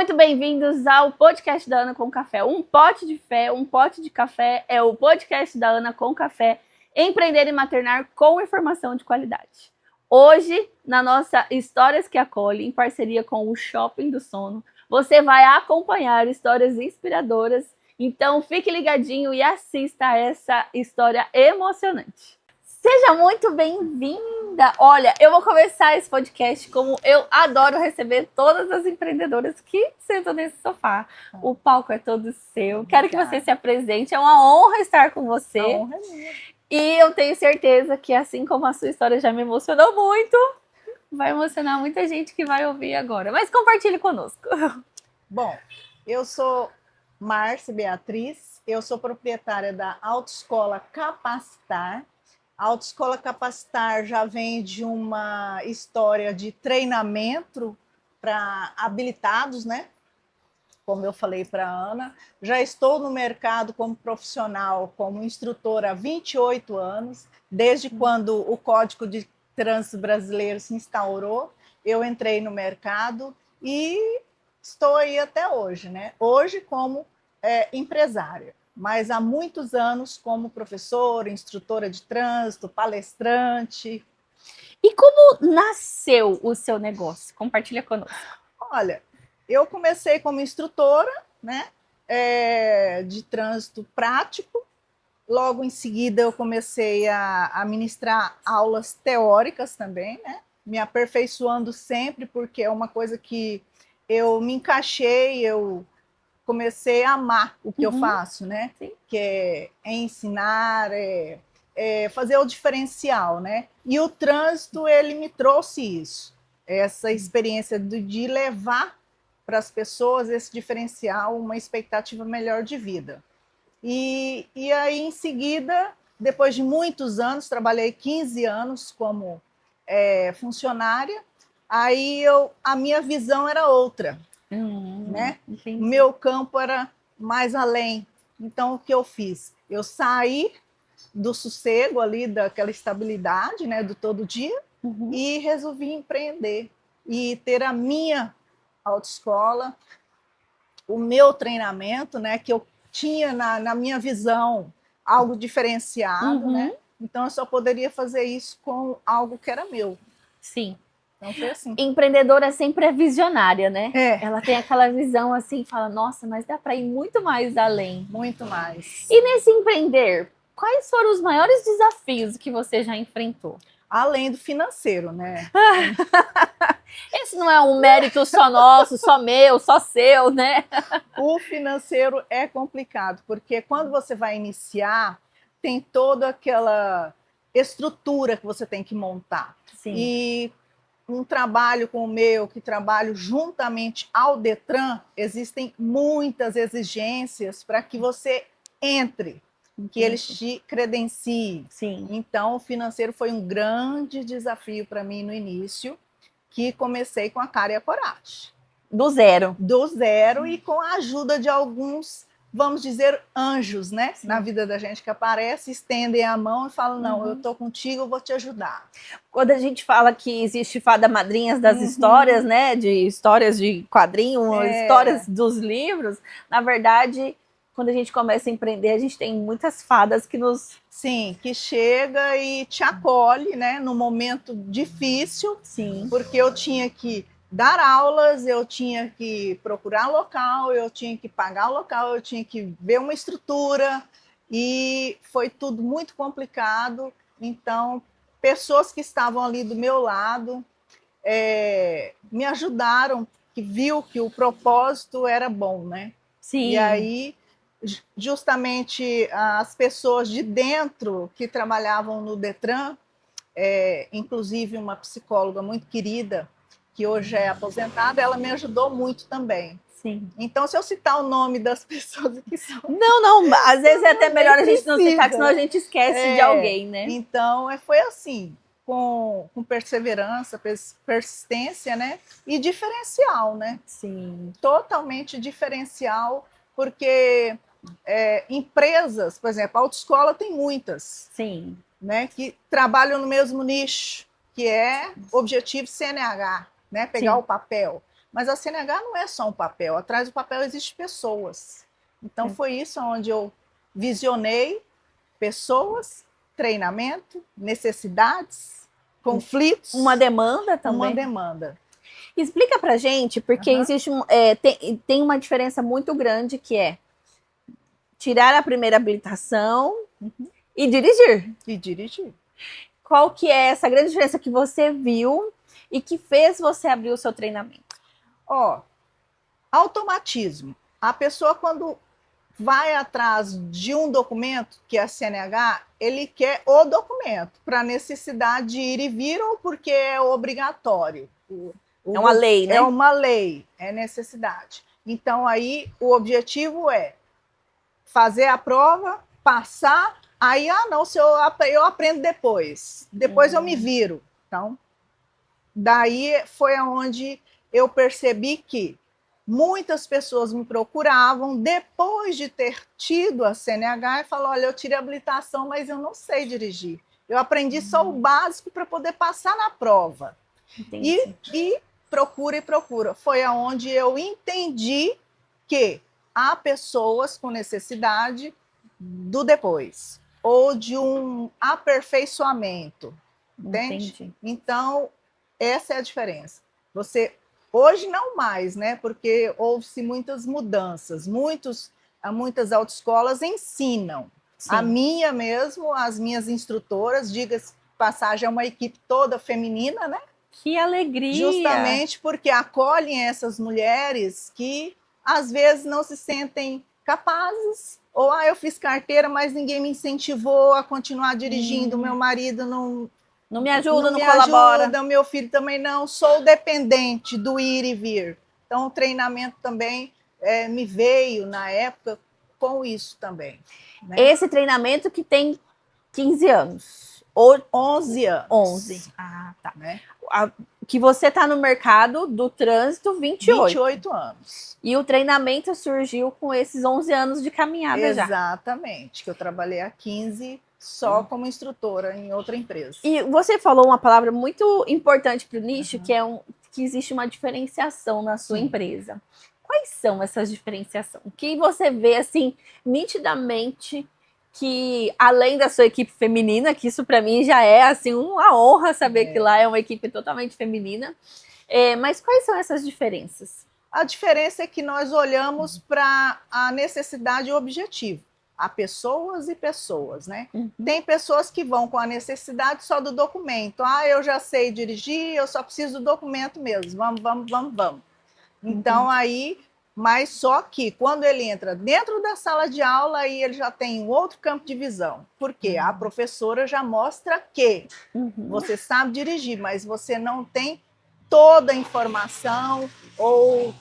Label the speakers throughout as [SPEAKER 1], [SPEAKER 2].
[SPEAKER 1] muito bem-vindos ao podcast da Ana com Café. Um pote de fé, um pote de café é o podcast da Ana com Café. Empreender e maternar com informação de qualidade. Hoje, na nossa Histórias que Acolhem, em parceria com o Shopping do Sono, você vai acompanhar histórias inspiradoras. Então, fique ligadinho e assista a essa história emocionante. Seja muito bem-vinda! Olha, eu vou começar esse podcast como eu adoro receber todas as empreendedoras que sentam nesse sofá. O palco é todo seu. Quero que você se apresente. É uma honra estar com você.
[SPEAKER 2] A honra é minha.
[SPEAKER 1] E eu tenho certeza que, assim como a sua história já me emocionou muito, vai emocionar muita gente que vai ouvir agora. Mas compartilhe conosco.
[SPEAKER 2] Bom, eu sou Márcia Beatriz, eu sou proprietária da Autoescola Capacitar. A Autoescola Capacitar já vem de uma história de treinamento para habilitados, né? Como eu falei para a Ana, já estou no mercado como profissional, como instrutora há 28 anos, desde quando o Código de Trânsito Brasileiro se instaurou, eu entrei no mercado e estou aí até hoje, né? Hoje como empresária, mas há muitos anos como professora, instrutora de trânsito, palestrante.
[SPEAKER 1] E como nasceu o seu negócio? Compartilha conosco.
[SPEAKER 2] Olha, eu comecei como instrutora, né, de trânsito prático. Logo em seguida eu comecei a ministrar aulas teóricas também, né, me aperfeiçoando sempre, porque é uma coisa que eu me encaixei, eu comecei a amar o que eu faço, né?
[SPEAKER 1] Sim.
[SPEAKER 2] Que é ensinar, fazer o diferencial, né? E o trânsito, ele me trouxe isso, essa experiência de levar para as pessoas esse diferencial, uma expectativa melhor de vida. E aí, em seguida, depois de muitos anos, trabalhei 15 anos como funcionária, aí a minha visão era outra. Né? O meu campo era mais além. Então, o que eu fiz? Eu saí do sossego ali, daquela estabilidade, né, do todo dia, e resolvi empreender e ter a minha autoescola, o meu treinamento, né, que eu tinha na minha visão algo diferenciado, né? Então, eu só poderia fazer isso com algo que era meu.
[SPEAKER 1] Sim.
[SPEAKER 2] Então foi assim.
[SPEAKER 1] Empreendedora sempre é visionária, né?
[SPEAKER 2] É.
[SPEAKER 1] Ela tem aquela visão assim, fala, nossa, mas dá para ir muito mais além.
[SPEAKER 2] Muito mais.
[SPEAKER 1] E nesse empreender, quais foram os maiores desafios que você já enfrentou?
[SPEAKER 2] Além do financeiro, né?
[SPEAKER 1] Esse não é um mérito só nosso, só meu, só seu, né?
[SPEAKER 2] O financeiro é complicado, porque quando você vai iniciar, tem toda aquela estrutura que você tem que montar.
[SPEAKER 1] Sim.
[SPEAKER 2] E um trabalho como o meu, que trabalho juntamente ao Detran, existem muitas exigências para que você entre, que eles te credenciem.
[SPEAKER 1] Sim.
[SPEAKER 2] Então, o financeiro foi um grande desafio para mim no início, que comecei com a cara e a coragem.
[SPEAKER 1] Do zero.
[SPEAKER 2] Do zero e com a ajuda de alguns, vamos dizer, anjos, né?
[SPEAKER 1] Sim.
[SPEAKER 2] Na vida da gente que aparece, estendem a mão e falam, não, eu tô contigo, eu vou te ajudar.
[SPEAKER 1] Quando a gente fala que existe fada madrinhas das histórias, né? De histórias de quadrinho, histórias dos livros, na verdade, quando a gente começa a empreender, a gente tem muitas fadas que nos...
[SPEAKER 2] Sim, que chega e te acolhe, né? No momento difícil.
[SPEAKER 1] Sim.
[SPEAKER 2] Porque eu tinha que dar aulas, eu tinha que procurar local, eu tinha que pagar o local, eu tinha que ver uma estrutura, e foi tudo muito complicado. Então, pessoas que estavam ali do meu lado me ajudaram, que viu que o propósito era bom, né?
[SPEAKER 1] Sim.
[SPEAKER 2] E aí, justamente as pessoas de dentro que trabalhavam no Detran, inclusive uma psicóloga muito querida, que hoje é aposentada, ela me ajudou muito também.
[SPEAKER 1] Sim.
[SPEAKER 2] Então, se eu citar o nome das pessoas que são...
[SPEAKER 1] Não, às vezes é até melhor a gente não citar, que senão a
[SPEAKER 2] né?
[SPEAKER 1] gente esquece de alguém, né?
[SPEAKER 2] Então, foi assim, com perseverança, persistência, né? E diferencial, né?
[SPEAKER 1] Sim.
[SPEAKER 2] Totalmente diferencial, porque empresas, por exemplo, a autoescola tem muitas.
[SPEAKER 1] Sim.
[SPEAKER 2] Né, que trabalham no mesmo nicho, que é objetivo CNH, né, pegar o papel. Mas a CNH não é só um papel, atrás do papel existem pessoas. Então foi isso onde eu visionei pessoas, treinamento, necessidades, conflitos.
[SPEAKER 1] Uma demanda também.
[SPEAKER 2] Uma demanda.
[SPEAKER 1] Explica pra gente, porque existe tem uma diferença muito grande que é tirar a primeira habilitação e dirigir.
[SPEAKER 2] E dirigir.
[SPEAKER 1] Qual que é essa grande diferença que você viu e que fez você abrir o seu treinamento?
[SPEAKER 2] Automatismo. A pessoa, quando vai atrás de um documento, que é a CNH, ele quer o documento para necessidade de ir e vir ou porque é obrigatório.
[SPEAKER 1] É uma lei, né?
[SPEAKER 2] É uma lei, é necessidade. Então, aí, o objetivo é fazer a prova, passar, aí, não, se eu aprendo depois. Depois eu me viro. Então, daí foi onde eu percebi que muitas pessoas me procuravam depois de ter tido a CNH e falaram, olha, eu tirei a habilitação, mas eu não sei dirigir. Eu aprendi só o básico para poder passar na prova. E procura e procura. Foi aonde eu entendi que há pessoas com necessidade do depois, ou de um aperfeiçoamento. Entende?
[SPEAKER 1] Entendi.
[SPEAKER 2] Então, essa é a diferença. Você... Hoje não mais, né? Porque houve-se muitas mudanças. Muitas autoescolas ensinam. Sim. A minha mesmo, as minhas instrutoras, diga-se passagem, é uma equipe toda feminina, né?
[SPEAKER 1] Que alegria!
[SPEAKER 2] Justamente porque acolhem essas mulheres que às vezes não se sentem capazes. Ou eu fiz carteira, mas ninguém me incentivou a continuar dirigindo. Meu marido não
[SPEAKER 1] me ajuda, não colabora.
[SPEAKER 2] Ajuda, meu filho também não. Sou dependente do ir e vir. Então, o treinamento também me veio, na época, com isso também. Né?
[SPEAKER 1] Esse treinamento que tem 15 anos. Ou
[SPEAKER 2] 11 anos.
[SPEAKER 1] 11. Ah, tá.
[SPEAKER 2] Né?
[SPEAKER 1] Que você está no mercado do trânsito 28.
[SPEAKER 2] 28 anos.
[SPEAKER 1] E o treinamento surgiu com esses 11 anos de caminhada já.
[SPEAKER 2] Exatamente. Que eu trabalhei há 15 só como instrutora em outra empresa.
[SPEAKER 1] E você falou uma palavra muito importante para o nicho, que é que existe uma diferenciação na sua empresa. Quais são essas diferenciações? O que você vê, assim, nitidamente, que além da sua equipe feminina, que isso para mim já é, assim, uma honra saber que lá é uma equipe totalmente feminina, mas quais são essas diferenças?
[SPEAKER 2] A diferença é que nós olhamos para a necessidade e o objetivo. Há pessoas e pessoas, né? Tem pessoas que vão com a necessidade só do documento. Eu já sei dirigir, eu só preciso do documento mesmo. Vamos. Então, aí, mas só que quando ele entra dentro da sala de aula, aí ele já tem um outro campo de visão. Porque a professora já mostra que você sabe dirigir, mas você não tem toda a informação ou,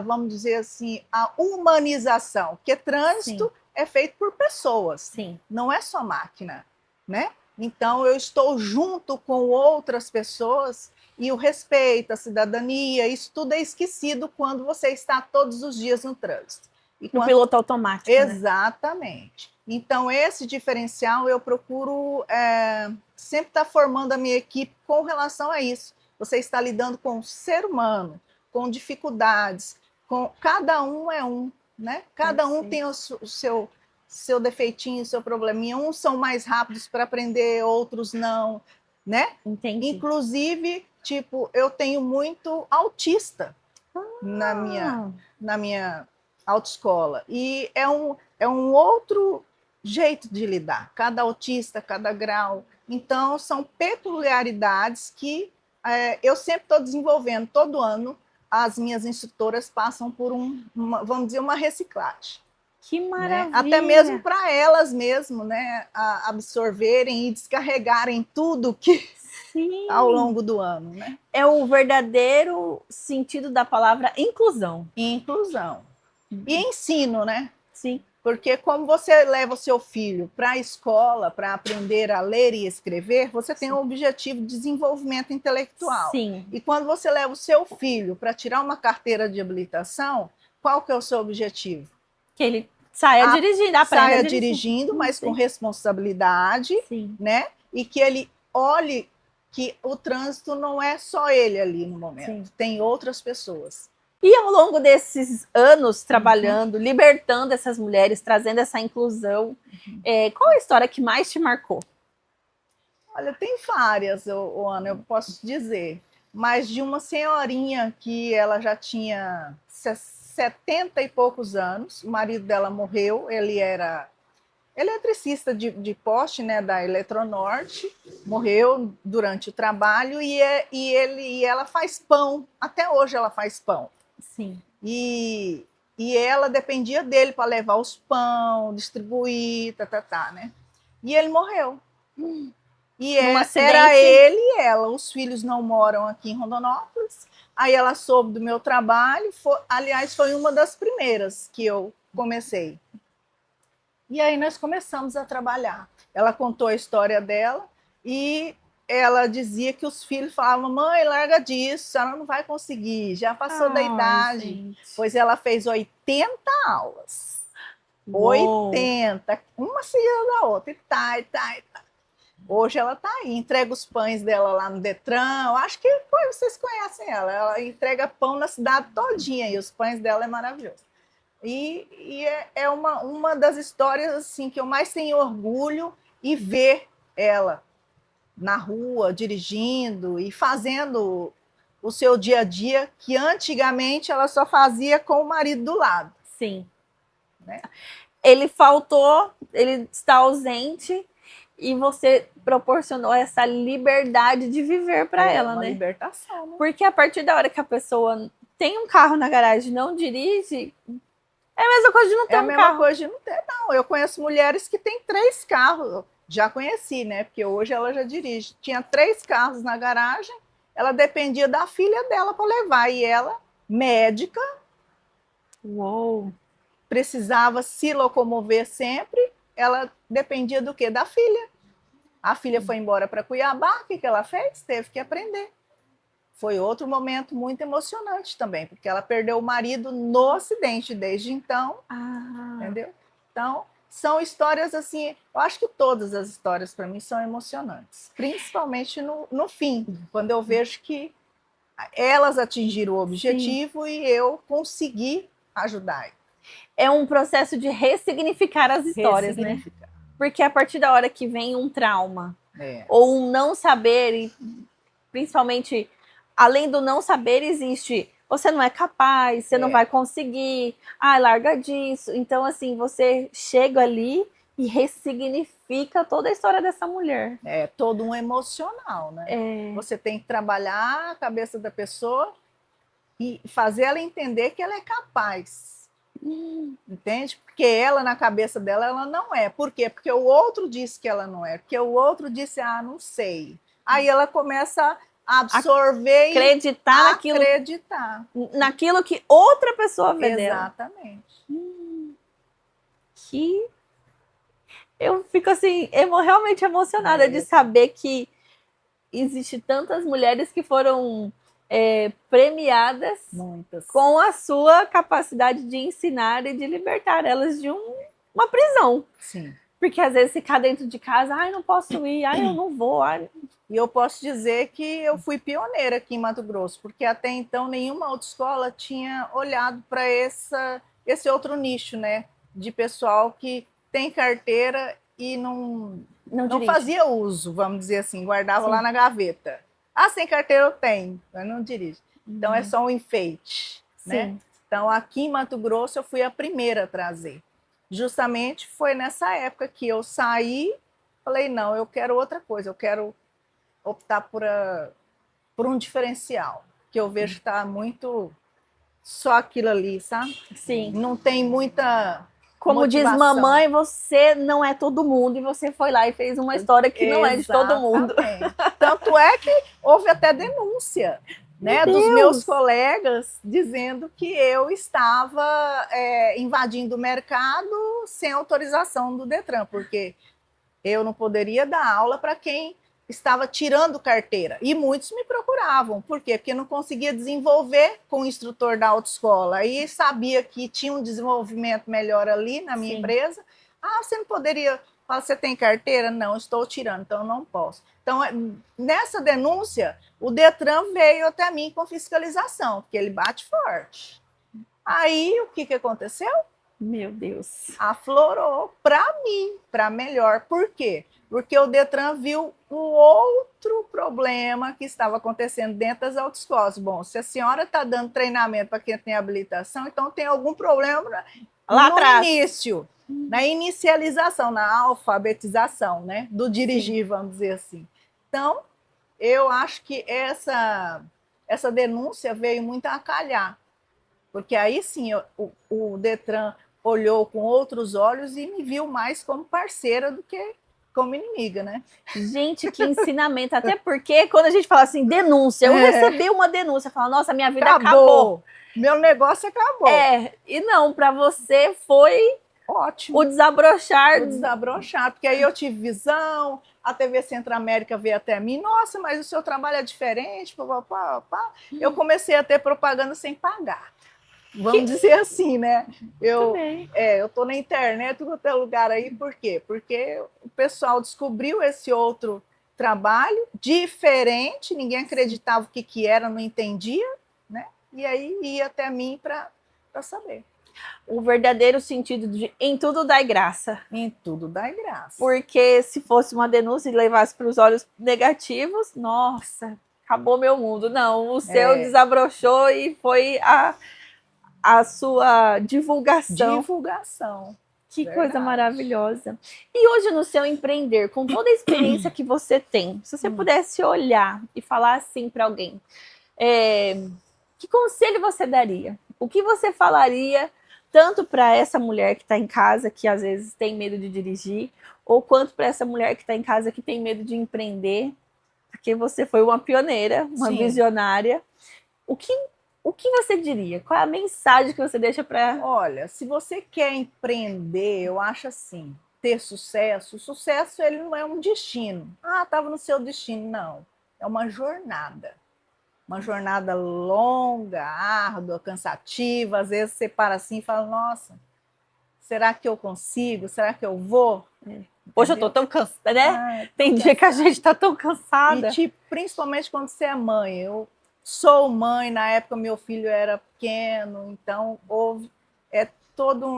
[SPEAKER 2] vamos dizer assim, a humanização. Porque trânsito é feito por pessoas, não é só máquina, né? Então, eu estou junto com outras pessoas e o respeito, a cidadania, isso tudo é esquecido quando você está todos os dias no trânsito.
[SPEAKER 1] No piloto automático.
[SPEAKER 2] Exatamente. Né? Então, esse diferencial eu procuro sempre estar formando a minha equipe com relação a isso. Você está lidando com o ser humano, com dificuldades, cada um é um. Né? Cada um tem o seu defeitinho, o seu probleminha. Uns são mais rápidos para aprender, outros não, né?
[SPEAKER 1] Entendi.
[SPEAKER 2] Inclusive, tipo, eu tenho muito autista na minha autoescola. E é um outro jeito de lidar. Cada autista, cada grau. Então, são peculiaridades que eu sempre estou desenvolvendo todo ano. As minhas instrutoras passam por vamos dizer, uma reciclagem.
[SPEAKER 1] Que maravilha!
[SPEAKER 2] Né? Até mesmo para elas mesmo, né, absorverem e descarregarem tudo que ao longo do ano. Né?
[SPEAKER 1] É o verdadeiro sentido da palavra inclusão.
[SPEAKER 2] Inclusão. E ensino, né?
[SPEAKER 1] Sim.
[SPEAKER 2] Porque como você leva o seu filho para a escola para aprender a ler e escrever, você tem um objetivo de desenvolvimento intelectual.
[SPEAKER 1] Sim.
[SPEAKER 2] E quando você leva o seu filho para tirar uma carteira de habilitação, qual que é o seu objetivo?
[SPEAKER 1] Que ele saia dirigindo, aprenda
[SPEAKER 2] saia dirigindo, mas com responsabilidade, né? E que ele olhe que o trânsito não é só ele ali no momento, tem outras pessoas.
[SPEAKER 1] E ao longo desses anos trabalhando, libertando essas mulheres, trazendo essa inclusão, qual a história que mais te marcou?
[SPEAKER 2] Olha, tem várias, Ana, eu posso dizer. Mas de uma senhorinha que ela já tinha 70 e poucos anos, o marido dela morreu, ele era eletricista de poste, né, da Eletronorte, morreu durante o trabalho e ela faz pão, até hoje ela faz pão.
[SPEAKER 1] Sim.
[SPEAKER 2] E ela dependia dele para levar os pão, distribuir, né? E ele morreu. E era ele e ela. Os filhos não moram aqui em Rondonópolis. Aí ela soube do meu trabalho. Aliás, foi uma das primeiras que eu comecei. E aí nós começamos a trabalhar. Ela contou a história dela e ela dizia que os filhos falavam: mãe, larga disso, ela não vai conseguir, já passou da idade. Gente. Pois ela fez 80 aulas. Uou. 80, uma seguida da outra. E tá. Hoje ela está aí, entrega os pães dela lá no Detran. Eu acho que vocês conhecem ela. Ela entrega pão na cidade todinha e os pães dela é maravilhoso. E é uma das histórias assim que eu mais tenho orgulho e ver ela na rua, dirigindo e fazendo o seu dia a dia, que antigamente ela só fazia com o marido do lado.
[SPEAKER 1] Sim. Né? Ele faltou, ele está ausente e você proporcionou essa liberdade de viver para ela, né?
[SPEAKER 2] Libertação, né?
[SPEAKER 1] Porque a partir da hora que a pessoa tem um carro na garagem e não dirige, é a mesma coisa de não ter um carro. É a mesma
[SPEAKER 2] coisa de não ter, não. Eu conheço mulheres que têm 3 carros. Já conheci, né? Porque hoje ela já dirige. Tinha 3 carros na garagem, ela dependia da filha dela para levar. E ela, médica, precisava se locomover sempre, ela dependia do quê? Da filha. A filha foi embora para Cuiabá, o que ela fez? Teve que aprender. Foi outro momento muito emocionante também, porque ela perdeu o marido no acidente desde então, entendeu? Então, são histórias assim, eu acho que todas as histórias para mim são emocionantes, principalmente no fim, quando eu vejo que elas atingiram o objetivo. Sim. E eu consegui ajudar.
[SPEAKER 1] É um processo de ressignificar as histórias, né? Porque a partir da hora que vem um trauma, ou um não saber, e principalmente, além do não saber, existe: você não é capaz, você não vai conseguir, larga disso. Então, assim, você chega ali e ressignifica toda a história dessa mulher.
[SPEAKER 2] É todo um emocional, né? Você tem que trabalhar a cabeça da pessoa e fazer ela entender que ela é capaz. Entende? Porque ela, na cabeça dela, ela não é. Por quê? Porque o outro disse que ela não é. Porque o outro disse: não sei. Aí ela começa a absorver
[SPEAKER 1] acreditar naquilo que outra pessoa vê dela.
[SPEAKER 2] Exatamente.
[SPEAKER 1] Que eu fico assim, realmente emocionada de saber que existe tantas mulheres que foram premiadas.
[SPEAKER 2] Muitas.
[SPEAKER 1] Com a sua capacidade de ensinar e de libertar elas de uma prisão.
[SPEAKER 2] Sim.
[SPEAKER 1] Porque às vezes ficar dentro de casa, não posso ir, eu não vou.
[SPEAKER 2] E eu posso dizer que eu fui pioneira aqui em Mato Grosso, porque até então nenhuma autoescola tinha olhado para esse outro nicho, né? De pessoal que tem carteira e não fazia uso, vamos dizer assim, guardava lá na gaveta. Sem carteira eu tenho, mas não dirijo. Então é só um enfeite, né? Então aqui em Mato Grosso eu fui a primeira a trazer. Justamente foi nessa época que eu saí, falei: não, eu quero outra coisa, eu quero optar por um diferencial, que eu vejo que está muito só aquilo ali, sabe?
[SPEAKER 1] Sim.
[SPEAKER 2] Não tem muita
[SPEAKER 1] Como
[SPEAKER 2] motivação.
[SPEAKER 1] Diz mamãe, você não é todo mundo, e você foi lá e fez uma história que não é de todo mundo.
[SPEAKER 2] Tanto é que houve até denúncia, né, dos meus colegas dizendo que eu estava invadindo o mercado sem autorização do Detran, porque eu não poderia dar aula para quem estava tirando carteira. E muitos me procuravam. Por quê? Porque não conseguia desenvolver com o instrutor da autoescola. E sabia que tinha um desenvolvimento melhor ali na minha empresa. Você não poderia Fala, você tem carteira? Não, estou tirando, então eu não posso. Então, nessa denúncia, o Detran veio até mim com fiscalização, porque ele bate forte. Aí, o que aconteceu?
[SPEAKER 1] Meu Deus.
[SPEAKER 2] Aflorou para mim, para melhor. Por quê? Porque o Detran viu um outro problema que estava acontecendo dentro das autoescolas. Bom, se a senhora está dando treinamento para quem tem habilitação, então tem algum problema
[SPEAKER 1] lá
[SPEAKER 2] no
[SPEAKER 1] atrás.
[SPEAKER 2] início, na inicialização, na alfabetização, né, do dirigir, vamos dizer assim. Então, eu acho que essa denúncia veio muito a calhar, porque aí sim o Detran olhou com outros olhos e me viu mais como parceira do que como inimiga, né?
[SPEAKER 1] Gente, que ensinamento. Até porque quando a gente fala assim, denúncia, eu recebi uma denúncia, falo, nossa, minha vida acabou.
[SPEAKER 2] Meu negócio acabou.
[SPEAKER 1] E não, para você foi
[SPEAKER 2] ótimo.
[SPEAKER 1] O desabrochar.
[SPEAKER 2] O desabrochar, porque aí eu tive visão, a TV Centro-América veio até mim, nossa, mas o seu trabalho é diferente, Eu comecei a ter propaganda sem pagar. Vamos dizer assim, né? Eu tô na internet, em qualquer lugar aí, por quê? Porque o pessoal descobriu esse outro trabalho diferente, ninguém acreditava o que era, não entendia, né? E aí ia até mim para saber.
[SPEAKER 1] O verdadeiro sentido de em tudo dai graça.
[SPEAKER 2] Em tudo dai graça.
[SPEAKER 1] Porque se fosse uma denúncia e levasse para os olhos negativos, nossa, acabou meu mundo. Não, o seu desabrochou e foi a sua divulgação. Que
[SPEAKER 2] Verdade.
[SPEAKER 1] coisa maravilhosa. E hoje no seu empreender, com toda a experiência que você tem, se você pudesse olhar e falar assim para alguém, que conselho você daria? O que você falaria tanto para essa mulher que está em casa, que às vezes tem medo de dirigir, ou quanto para essa mulher que está em casa que tem medo de empreender, porque você foi uma pioneira, uma visionária. O que você diria? Qual é a mensagem que você deixa para...
[SPEAKER 2] Olha, se você quer empreender, eu acho assim, ter sucesso, o sucesso ele não é um destino. Ah, estava no seu destino. Não, é uma jornada. Uma jornada longa, árdua, cansativa. Às vezes você para assim e fala, nossa, será que eu consigo? Será que eu vou?
[SPEAKER 1] Hoje eu tô tão cansada, né? Tem dia que a gente tá tão cansada.
[SPEAKER 2] E principalmente quando você é mãe. Eu sou mãe, na época meu filho era pequeno, então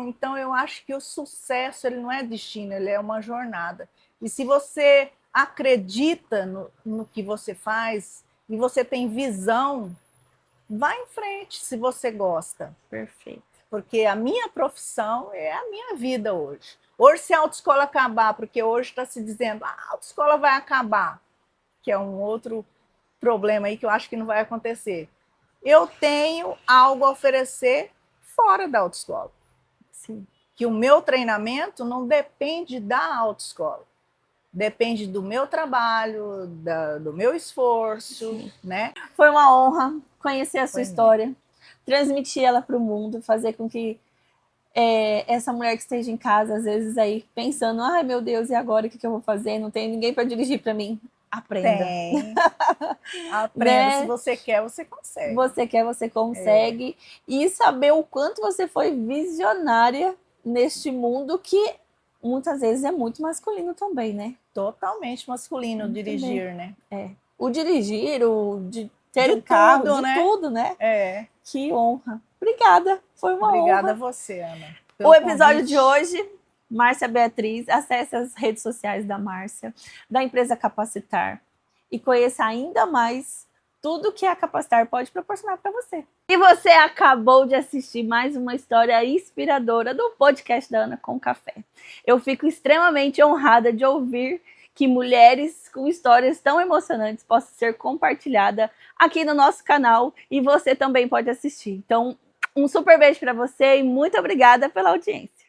[SPEAKER 2] então eu acho que o sucesso ele não é destino, ele é uma jornada. E se você acredita no que você faz e você tem visão, vá em frente se você gosta.
[SPEAKER 1] Perfeito.
[SPEAKER 2] Porque a minha profissão é a minha vida hoje. Hoje, se a autoescola acabar, porque hoje está se dizendo a autoescola vai acabar, que é um outro problema aí que eu acho que não vai acontecer. Eu tenho algo a oferecer fora da autoescola.
[SPEAKER 1] Sim.
[SPEAKER 2] Que o meu treinamento não depende da autoescola. Depende do meu trabalho, do meu esforço, né?
[SPEAKER 1] Foi uma honra conhecer a sua história, transmitir ela para o mundo, fazer com que essa mulher que esteja em casa, às vezes aí pensando, ai meu Deus, e agora o que eu vou fazer? Não tem ninguém para dirigir para mim. Aprenda.
[SPEAKER 2] Tem. Aprenda. Né? Se você quer, você consegue.
[SPEAKER 1] Você quer, você consegue. E saber o quanto você foi visionária neste mundo que muitas vezes é muito masculino também, né?
[SPEAKER 2] Totalmente masculino dirigir, né?
[SPEAKER 1] O dirigir, de ter um carro, de tudo, né? Que honra. Obrigada, foi uma honra.
[SPEAKER 2] Obrigada a você, Ana.
[SPEAKER 1] O episódio de hoje, Márcia Beatriz, acesse as redes sociais da Márcia, da empresa Capacitar, e conheça ainda mais tudo que a Capacitar pode proporcionar para você. E você acabou de assistir mais uma história inspiradora do podcast da Ana com Café. Eu fico extremamente honrada de ouvir que mulheres com histórias tão emocionantes possam ser compartilhadas aqui no nosso canal e você também pode assistir. Então, um super beijo para você e muito obrigada pela audiência.